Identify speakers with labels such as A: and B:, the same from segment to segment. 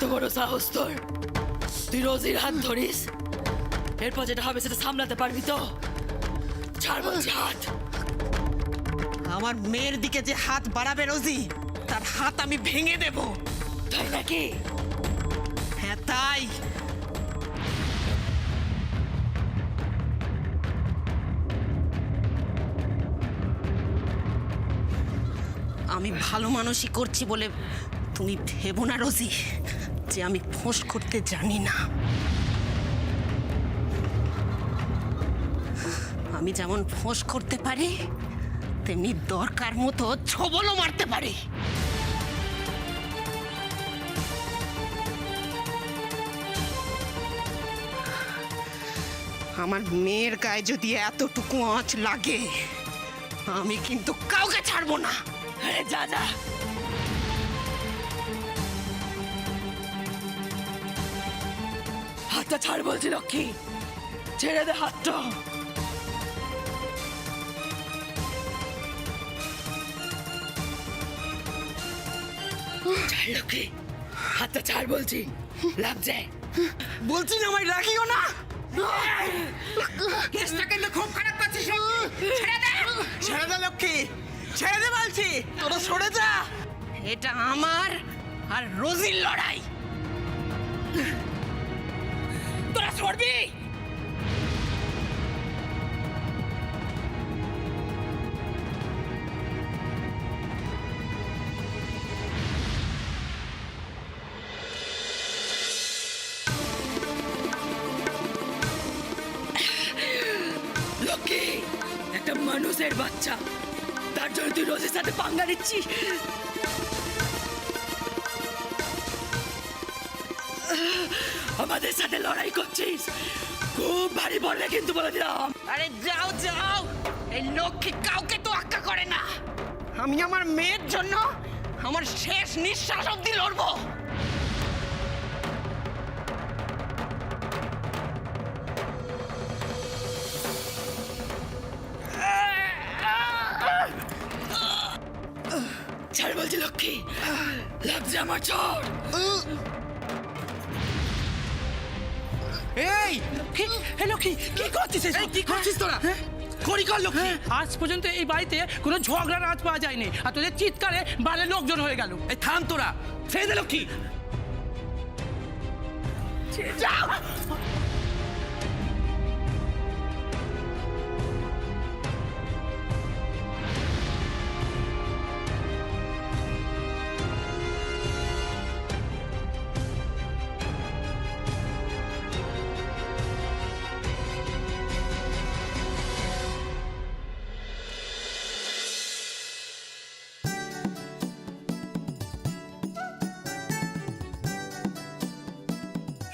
A: এত বড় সাহস তোর? তুই রোজির হাত ধরিস, এরপর যেটা হবে সেটা সামলাতে পারবি তো? ছাড় বলছি হাত।
B: আমার মেয়ের দিকে যে হাত বাড়াবে রোজি, তার হাত আমি ভেঙে দেব।
A: তাই নাকি?
B: হ্যাঁ তাই। আমি ভালো মানুষই করছি বলে তুমি ভেবো না রোজি যে আমি ফোঁস করতে জানি না। আমি যেমন ফোঁস করতে পারি, তেমনি দরকার মতো ছবলও মারতে পারি। আমার মেয়ের গায়ে যদি এতটুকু আঁচ লাগে, আমি কিন্তু কাউকে ছাড়বো না।
A: আরে যা যা। হাতটা ছাড় বলছি লক্ষ্মী, ছেড়ে দে হাতটা। ছাড় লক্ষ্মী, হাতটা ছাড় বলছি, লাগছে।
B: বলছি না আমায় রাখিও না। কেসটা কিন্তু খুব খারাপ করছিস। ছেড়ে দে, ছেড়ে দে লক্ষ্মী, ছেড়ে দে বলছি। তোরা সরে যা। এটা আমার আর রোজির লড়াই। তোরা সরবি?
A: লক্ষ্মী, একটা মানুষের বাচ্চা, তার জন্য তুই রোজের সাথে পাঙ্গা নিচ্ছিস? আমাদের সাথে লড়াই করছিস, খুব ভারী পড়বে কিন্তু বলে দিলাম।
B: আরে যাও যাও, এই লক্ষ্মী কাউকে তো আক্কা করে না। আমি আমার মেয়ের জন্য আমার শেষ নিঃশ্বাস অবধি লড়বো।
A: ছাড় বলছি লক্ষ্মী, লাগছে আমার চোট।
C: এই লক্ষ্মী, কি করছিস? কি করছিস তোরা? করি কর লক্ষ্মী।
D: আজ পর্যন্ত এই বাড়িতে কোনো ঝগড়ার আওয়াজ পাওয়া যায়নি, আর তোদের চিৎকারে বাড়ির লোকজন হয়ে গেল।
C: এই থাম তোরা, ছেড়ে দে লক্ষ্মী।
B: যাও।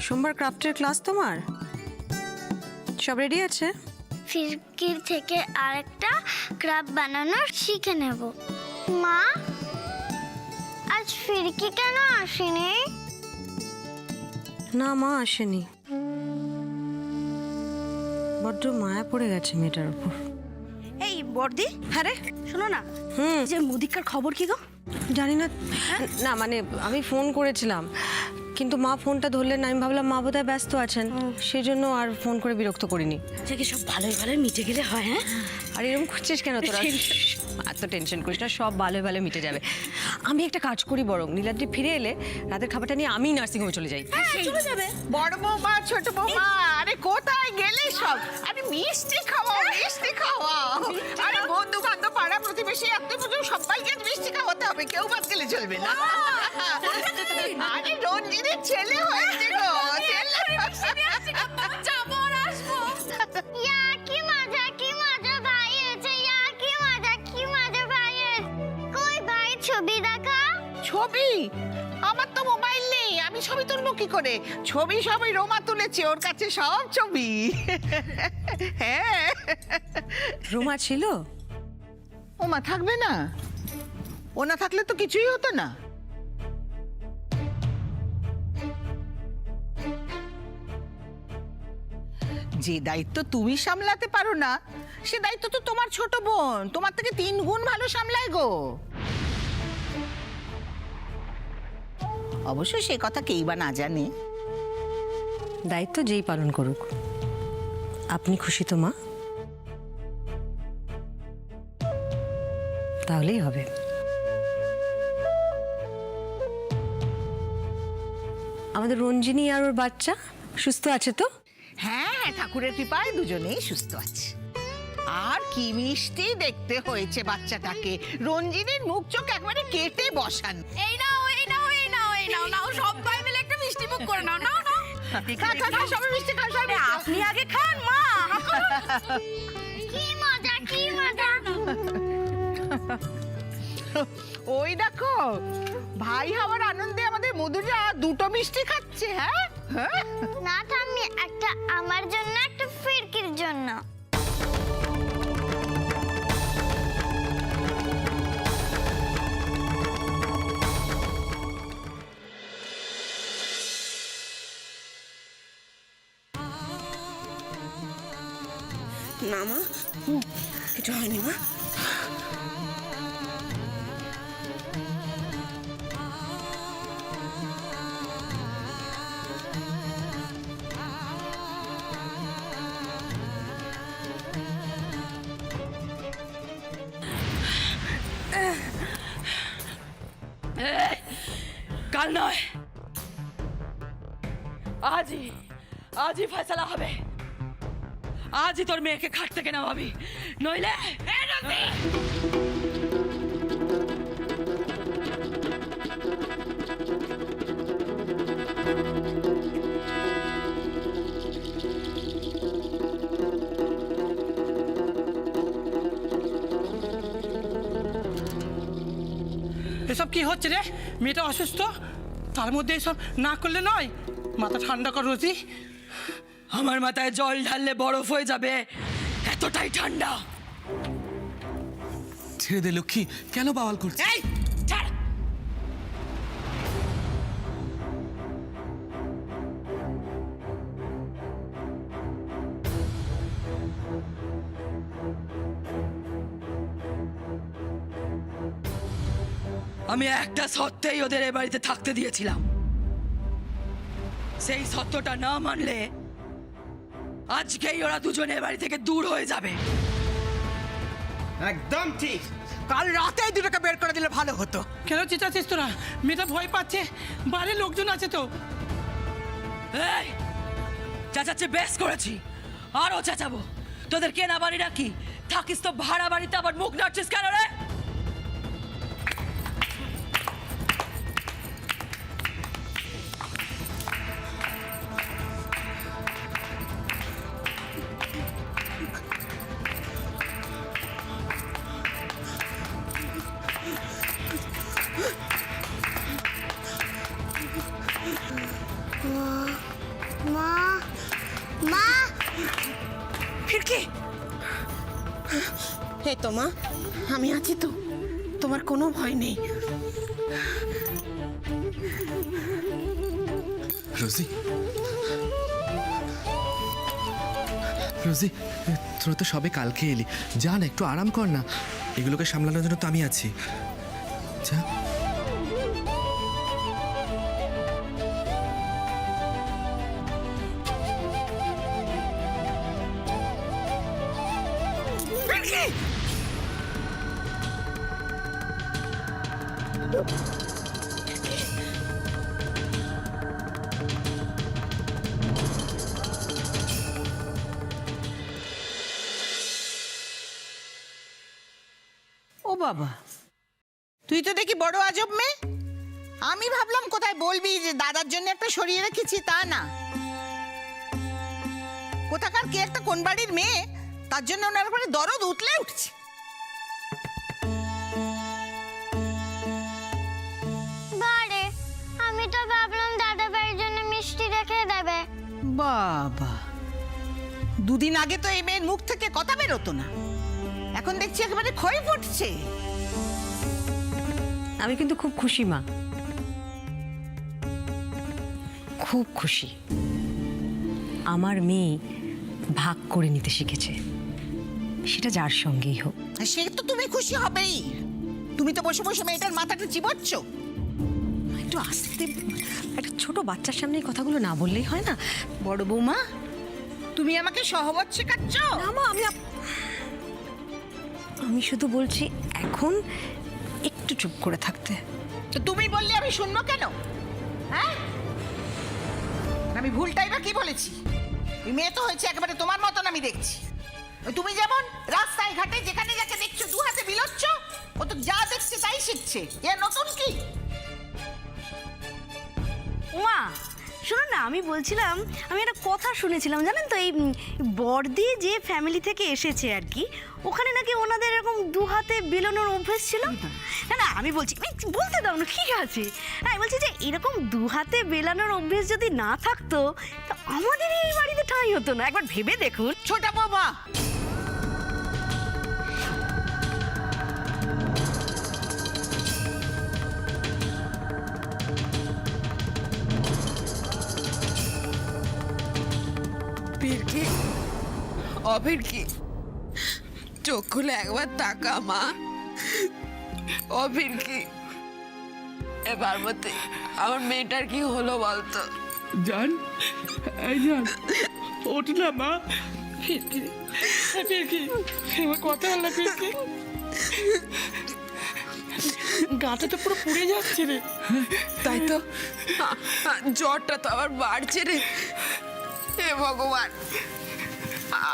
E: সোমবার ক্রাফটের ক্লাস তোমার? সব রেডি আছে?
F: ফিরকির থেকে আরেকটা ক্রাফট বানানোর শিখে নেব। মা, আজ ফিরকি কেন আসেনি?
E: না মা আসেনি, বড্ড মায়া পড়ে গেছে মেয়েটার উপর।
G: এই বর্দি,
E: হ্যাঁ রে,
G: শোনো না, যে মুদিকার খবর কি গো?
E: জানি না। না মানে আমি ফোন করেছিলাম, কিন্তু মা ফোনটা ধরলেন না। আমি ভাবলাম মা বোধহয় ব্যস্ত আছেন, সেই জন্য আর ফোন করে বিরক্ত করিনি।
G: সে কি সব ভালোই ভালোই মিটে গেলে হয়? হ্যাঁ,
E: আর এরকম করছিস কেন তোরা? এত টেনশন করিস না, সব ভালো ভালো মিটে যাবে। আমি একটা কাজ করি, বরং নীলাদ্রি ফিরে এলে রাতের খাবারটা নিয়ে আমি নার্সিংহোমে চলে যাই।
G: চলে যাবে।
B: বড় বৌমা, ছোট বৌমা, আরে কোথায় গেলে সব? আরে মিষ্টি খাওয়াও, মিষ্টি খাওয়াও। আরে বন্ধু বান্ধব, পাড়া প্রতিবেশী, আত্মীয় স্বজন সবাইকে মিষ্টি খাওয়াতে হবে, কেউ বাদ গেলে চলবে না। আরে রঞ্জিনের ছেলে হয়েছে গো,
F: ইয়া কি মজা, কি মজা ভাই হয়েছে। ইয়া কি মজা, কি মজা ভাই হয়েছে। কই ভাই ছবি দেখা?
B: ছবি? আমার তো মোবাইল নেই, আমি ছবি তুলবো কি করে? ছবি সবই রোমা তুলেছে, ওর কাছে সব ছবি। হ্যাঁ,
E: রোমা ছিল?
B: ওমা থাকবে না? ও না থাকলে তো কিছুই হতো না। যে দায়িত্ব তুমি সামলাতে পারো না, সে দায়িত্ব তো তোমার ছোট বোন তোমার থেকে 3 গুণ ভালো সামলায় গো। অবশ্য সে কথা কেই বা না জানে।
E: দায়িত্ব যেই পালন করুক। আপনি খুশি তো মা? তাহলেই হবে। আমাদের রঞ্জিনী আর ওর বাচ্চা সুস্থ আছে তো?
B: হ্যাঁ হ্যাঁ, ঠাকুরের কৃপায় দুজনেই সুস্থ আছে। আর কি মিষ্টি দেখতে হয়েছে বাচ্চাটাকে, রঞ্জিনীর মুখ চোখ একবারে কেটে বসান।
G: এই নাও এই নাও এই নাও এই নাও নাও, সবাই মিলে একটা মিষ্টি মুখ করে নাও নাও নাও।
B: সবাই মিষ্টি খান, সবাই মিষ্টি খান।
G: আপনি আগে খান মা।
F: কি মজা কি মজা।
B: ওই দেখো, ভাই হওয়ার আনন্দে আমাদের মধুরা দুটো মিষ্টি খাচ্ছে। হ্যাঁ হ্যাঁ,
F: না ঠাম্মি, একটা আমার জন্য একটা ফিরকির জন্য।
G: না মা, কিছু হয়নি মা।
A: কাল নয়, আজই আজই ফয়সালা হবে। আজই তোর মেয়েকে খাট থেকে নামাবি, নইলে
D: এসব কি হচ্ছে রে? মেয়েটা অসুস্থ, তার মধ্যে এসব না করলে নয়। মাথা ঠান্ডা কর রোজি।
A: আমার মাথায় জল ঢাললে বরফ হয়ে যাবে, এতটাই ঠান্ডা।
C: ছেড়ে দে লক্ষ্মী, কেন বাওয়াল করছিস?
A: এই ছাড়। আমি একটা সত্ত্বেই ওদের এ বাড়িতে থাকতে দিয়েছিলাম। সেই সত্যটা না মানলে আজকেই ওরা দুজনে এ বাড়ি থেকে দূর হয়ে যাবে।
C: একদম ঠিক, কাল রাতেই দুটোকে বের করে দিলে ভালো হতো।
D: কেন চেঁচাচ্ছিস তোরা? মেয়েটা ভয় পাচ্ছে, বাড়ির লোকজন আছে তো।
A: এই চাচাচ্ছে বেশ করেছি, আরো চেঁচাবো। তোদের কেনা বাড়ি নাকি? থাকিস তো ভাড়া বাড়িতে, আবার মুখ নাড়ছিস কেন রে?
F: মা মা,
G: ফিরকি, হে তো মা, আমি আছি তো, তোমার কোনো ভয় নেই।
C: রোজি, রোজি, তোরা তো সবে কালকে এলি, যা না একটু আরাম কর না। এগুলোকে সামলানোর জন্য তো আমি আছি। যা।
B: ও বাবা, তুই তো দেখি বড় আজব মেয়ে। আমি ভাবলাম কোথায় বলবি যে দাদার জন্য একটা সরিয়ে রেখেছি, তা না। কোথাকার কে একটা কোন বাড়ির মেয়ে, তার জন্য ওনার উপরে দরদ উঠলে উঠছে।
F: বারে আমি তো ভাবলাম দাদা ভাইয়ের জন্য মিষ্টি রেখে দেবে।
B: বাবা, দুদিন আগে তো এই মেয়ের মুখ থেকে কথা বেরোতো না, এখন দেখছি একেবারে ক্ষয় ফুটছে।
E: আমি কিন্তু খুব খুশি মা, খুব খুশি। আমার মেয়ে ভাগ করে নিতে শিখেছে, সেটা যার সঙ্গেই হোক।
B: সে তো তুমি খুশি হবেই। তুমি তো বসে বসে মেয়েটার মাথাটা চিবোচ্ছ।
G: একটু
E: একটু আস্তে, একটা ছোট বাচ্চার সামনে এই কথাগুলো না বললেই হয় না?
B: বড় বৌমা, তুমি আমাকে সহবত শেখাচ্ছ?
E: না মা, আমি শুধু বলছি এখন একটু চুপ করে থাকতে।
B: তো তুমি বললে আমি শুনবো কেন? হ্যাঁ, আমি ভুলটাই বা কি বলেছি? এই মেয়ে তো হয়েছে একেবারে তোমার মতন, আমি দেখছি। ওই তুমি যেমন রাস্তায় ঘাটে যেখানে যাকে দেখছো দু হাতে বিলোচ্ছ, ও তো যা দেখছে তাই শিখছে। এ নতুন কি?
G: মা শোনো না, আমি বলছিলাম, আমি একটা কথা শুনেছিলাম জানেন তো, এই বর্দি যে ফ্যামিলি থেকে এসেছে আর কি, ওখানে নাকি ওনাদের এরকম দু হাতে বেলনোর অভ্যেস ছিল। না না, আমি বলছি, বলতে দাও না, ঠিক আছে। আমি বলছি যে এরকম দু হাতে বেলানোর অভ্যেস যদি না থাকতো, তো আমাদের এই বাড়িতে ঠাঁই হতো না। একবার ভেবে দেখুন।
B: ছোট বৌমা,
H: ফিরকি, অফিরকি, চোখ খুলে একবার তাকা মা। অফিরকি, এ পার্বতী, আমার মেয়েটার কি হলো বলতো?
D: জান, এই জান, ওঠ না মা। ফিরকি, ফিরকি, এবার কথা হলো ফিরকি। গাটা তো পুরো পুড়ে যাচ্ছে রে।
H: তাই তো, জ্বরটা তো আবার বাড়ছে রে। হে ভগবান,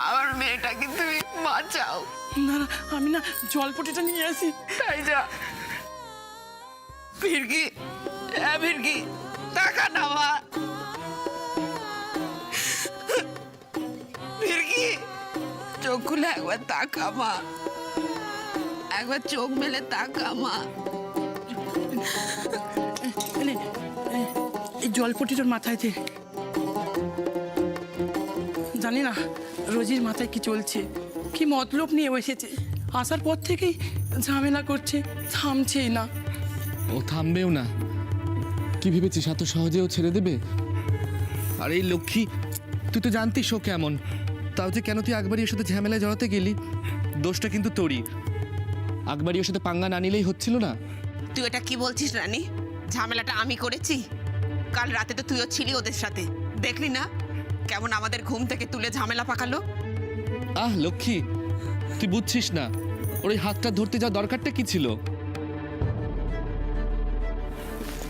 H: আমার মেয়েটাকে তুমি বাঁচাও।
D: না না, আমি না জলপটিটা নিয়ে আসি।
H: তাই যা। ফিরকি, হ্যাঁ ফিরকি, টাকা না মা। ফিরকি, চোখ খুলে একবার তাকা মা, একবার চোখ মেলে তাকা মা।
D: নে, এই জলপটিটার মাথায় দে। জানি না রোজির মাথায় কি চলছে, কি মতলব নিয়ে বসেছে। আসার পর থেকেই ঝামেলা করছে, থামছেই না।
C: ও থামবেও না। কি ভেবেছিস এত সহজেও ছেড়ে দেবে? আর এই লক্ষ্মী, তুই তো জানতিস ও কেমন, তাও যে কেন তুই আকবরী ওর সাথে ঝামেলায় জড়াতে গেলি? দোষটা কিন্তু তোরই। আকবরী ওর সাথে পাঙ্গা না নিলেই হচ্ছিল না।
H: তুই এটা কি বলছিস রানী? ঝামেলাটা আমি করেছি? কাল রাতে তো তুইও ছিলি ওদের সাথে, দেখলি না কেমন আমাদের ঘুম থেকে তুলে ঝামেলা পাকালো?
C: লক্ষ্মী, তুই বুঝছিস না ওর ওই হাতটা ধরতে যাওয়ার দরকারটা কি ছিল?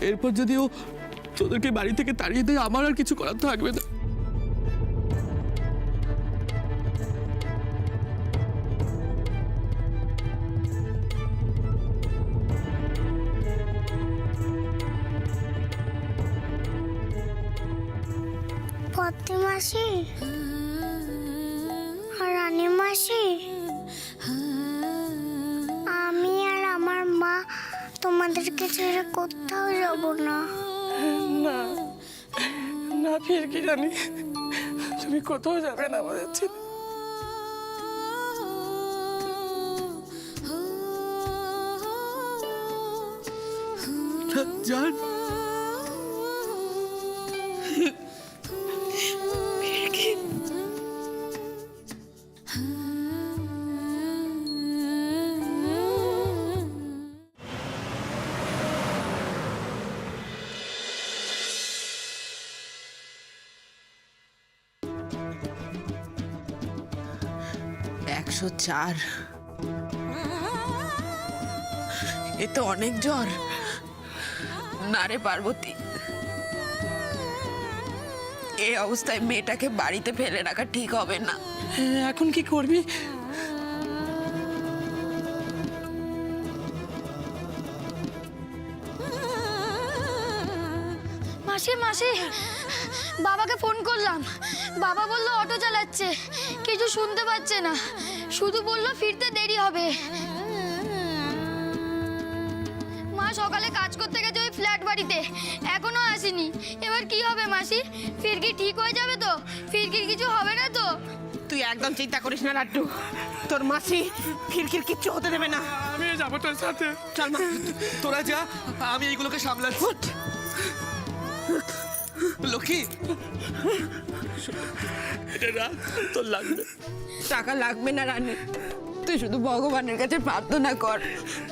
C: এরপর যদি ও তোদেরকে বাড়ি থেকে তাড়িয়ে দেয়, আমার আর কিছু করার থাকবে না।
F: পদ্মা মাসি আর রানী মাসি, আমি আর আমার মা তোমাদেরকে ছেড়ে কোথাও যাব না।
D: না না ফিরকি রানী, তুমি কোথাও যাবে না আমাদের ছেলে।
C: জান,
H: একশো 104। এ তো অনেক জ্বর। না রে পার্বতী, এই অবস্থায় মেয়েটাকে বাড়িতে ফেলে রাখা ঠিক হবে না।
D: এখন কি করবি?
F: মাসি মাসি, বাবাকে ফোন করলাম, বাবা বললো অটো চালাচ্ছে, কিছু শুনতে পাচ্ছে না, শুধু বললো ফিরতে দেরি হবে। মা সকালে কাজ করতে গেছে ওই ফ্ল্যাট বাড়িতে, এখনো আসেনি। এবার কি হবে মাসি? ফিরকি ঠিক হয়ে যাবে তো? ফিরকির কিছু হবে না তো?
H: তুই একদম চিন্তা করিস না লাড্ডু, তোর মাসি ফিরকির কিচ্ছু হতে দেবে না।
D: আমি যাবো তোর সাথে।
H: চল মা,
C: তোরা যা, আমি এইগুলোকে সামলাচ্ছি। লক্ষ্মী, এটা রাখ, তোর লাগবে।
H: টাকা লাগবে না রানী, তুই শুধু ভগবানের কাছে প্রার্থনা কর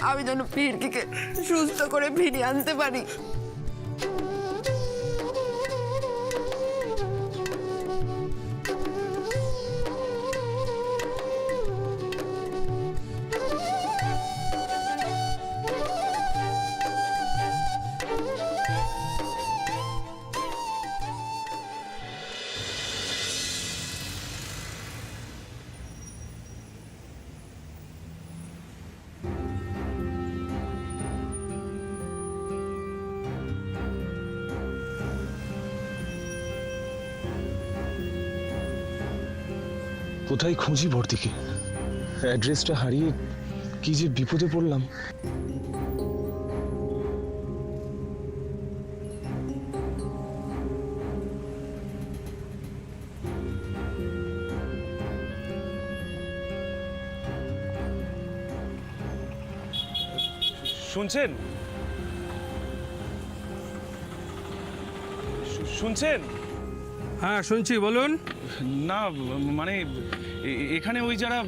H: আমি যেন ফিরকিকে সুস্থ করে ফিরিয়ে আনতে পারি।
I: কোথায় খুঁজি বর্দিকে? অ্যাড্রেসটা হারিয়ে কি যে বিপদে পড়লাম।
J: শুনছেন? শুনছেন?
K: হ্যাঁ শুনছি, বলুন।
J: না মানে এখানে ওই যারা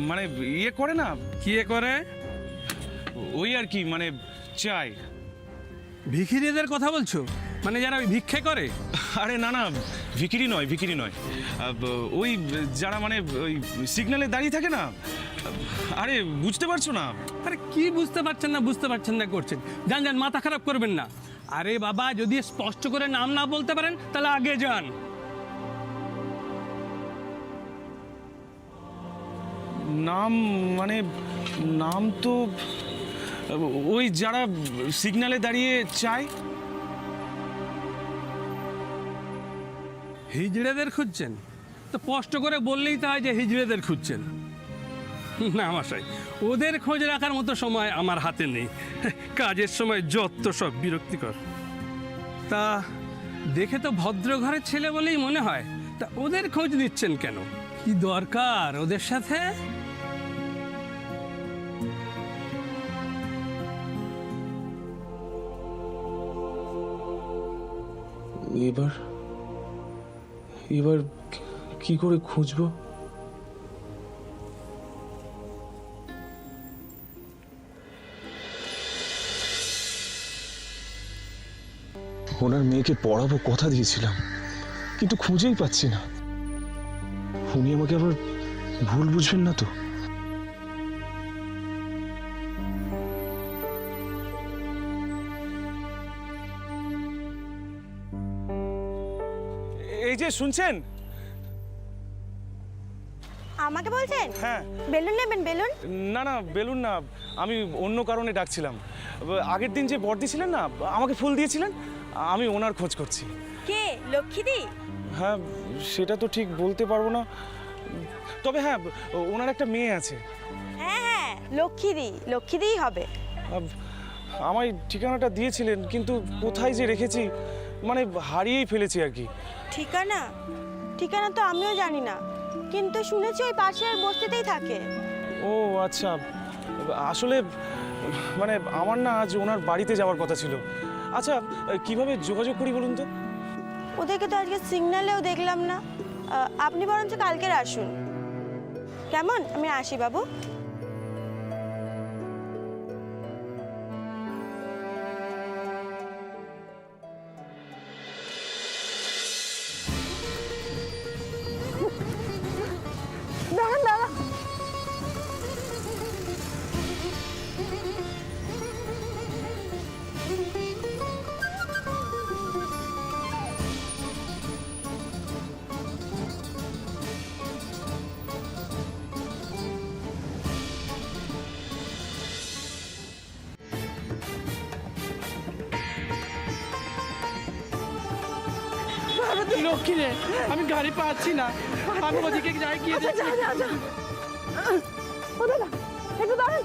J: মানে ইয়ে করে না,
K: কি করে?
J: ওই আর কি মানে চাই।
K: ভিখিরিদের কথা বলছো? মানে যারা ওই ভিক্ষে করে?
J: আরে না না, ভিখিরি নয়, ভিখিরি নয়, ওই যারা মানে ওই সিগন্যালে দাঁড়িয়ে থাকে না। আরে বুঝতে পারছো না?
K: আরে কি বুঝতে পারছেন না করছেন? যান যান, মাথা খারাপ করবেন না। আরে বাবা, যদি স্পষ্ট করে নাম না বলতে পারেন তাহলে আগে যান।
J: নাম মানে নাম তো ওই যারা সিগন্যালে দাঁড়িয়ে চায়।
K: হিজড়েদের খুঁজছেন? তো স্পষ্ট করে বললেই তো হয় যে হিজড়েদের খুঁজছেন। না মশাই, ওদের খোঁজ রাখার মতো সময় আমার হাতে নেই। কাজের সময় যত সব বিরক্তিকর। তা দেখে তো ভদ্র ঘরের ছেলে বলেই মনে হয়, তা ওদের খোঁজ নিচ্ছেন কেন? কি দরকার ওদের সাথে?
I: এবার কি করে খুঁজবো? ওনার মেয়েকে পড়াবো কথা দিয়েছিলাম, কিন্তু খুঁজেই পাচ্ছি না। উনি আমাকে আবার ভুল বুঝবেন না তো?
J: এই যে শুনছেন?
G: আমাকে বলছেন?
J: হ্যাঁ।
G: বেলুন নেবেন? বেলুন?
J: না না, বেলুন না, আমি অন্য কারণে ডাকছিলাম। আগের দিন যে বর্দি ছিলেন না, আমাকে ফুল দিয়েছিলেন, আমি ওনার খোঁজ করছি।
G: কে? লক্ষ্মীদি?
J: হ্যাঁ, সেটা তো ঠিক বলতে পারবো না, তবে হ্যাঁ ওনার একটা মেয়ে আছে।
G: হ্যাঁ হ্যাঁ, লক্ষ্মীদিই হবে।
J: আমায় ঠিকানাটা দিয়েছিলেন, কিন্তু কোথায় যে রেখেছি মানে হারিয়েই ফেলেছি আর কি।
G: ঠিকানা তো আমিও জানি না, কিন্তু শুনেছি ওই পাশের বস্তিতেই থাকে।
J: ও আচ্ছা, আসলে মানে আমার না আজ ওনার বাড়িতে যাওয়ার কথা ছিল। আচ্ছা, কিভাবে যোগাযোগ করি বলুন তো?
G: ওদেরকে তো আজকে সিগন্যালেও দেখলাম না। আপনি বরঞ্চ কালকের আসুন, কেমন? আমি আসি বাবু।
D: লক্ষ্মী রে, আমি গাড়ি পাচ্ছি না, আমি ওদিকে যাই গিয়ে দেখি।
G: একটু দাঁড়ান।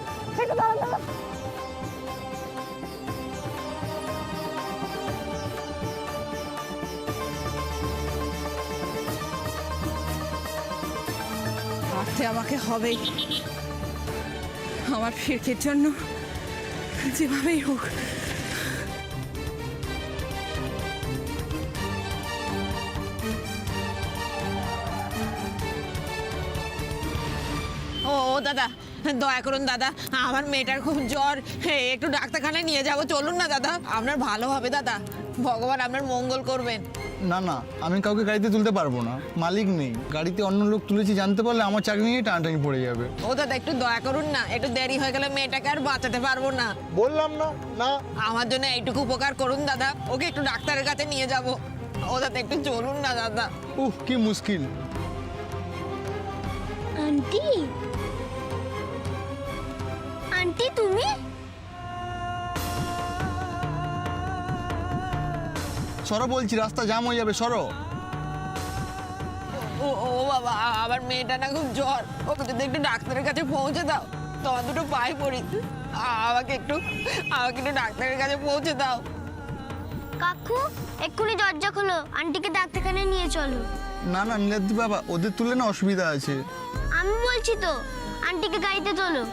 B: পারতে আমাকে হবেই, আমার ফিরকির জন্য যেভাবেই হোক।
H: ও দাদা, দয়া করুন দাদা, আমার মেয়েটার খুব জ্বর, একটু ডাক্তারখানায় নিয়ে যাব, চলুন না দাদা। আপনার ভালো হবে দাদা, ভগবান আপনার মঙ্গল করবেন।
L: না না, আমি কাউকে গাড়িতে তুলতে পারবো না, মালিক নেই। গাড়িতে অন্য লোক তুলেছি জানতে পারলে আমার চাকরি নিয়ে টানাটানি পড়ে যাবে।
H: ও দাদা, একটু দয়া করুন না, একটু দেরি হয়ে গেলে মেয়েটাকে আর বাঁচাতে পারবো না।
L: বললাম না না।
H: আমার জন্য এইটুকু উপকার করুন দাদা, ওকে একটু ডাক্তারের কাছে নিয়ে যাব। ও দাদা, একটু চলুন না দাদা।
L: কি মুশকিল।
F: আন্টি, আন্টি তুমি?
L: সরো বলছি, রাস্তা জাম হয়ে যাবে, সরো।
H: ও ও বাবা, আমার মেয়েটা না খুব জ্বর, ওকে যদি একটু ডাক্তারের কাছে পৌঁছে দাও। তোমার দুটো পায়ে পড়ি, আমাকে একটু ডাক্তারের কাছে পৌঁছে দাও।
F: কাকু এক্ষুনি দরজা খোলো, আন্টিকে ডাক্তারখানায় নিয়ে চলো।
L: না না নীলাদ্রি বাবা, ওদের তুলে না অসুবিধা আছে।
F: আমি বলছি তো, আন্টিকে গাড়িতে তোলো।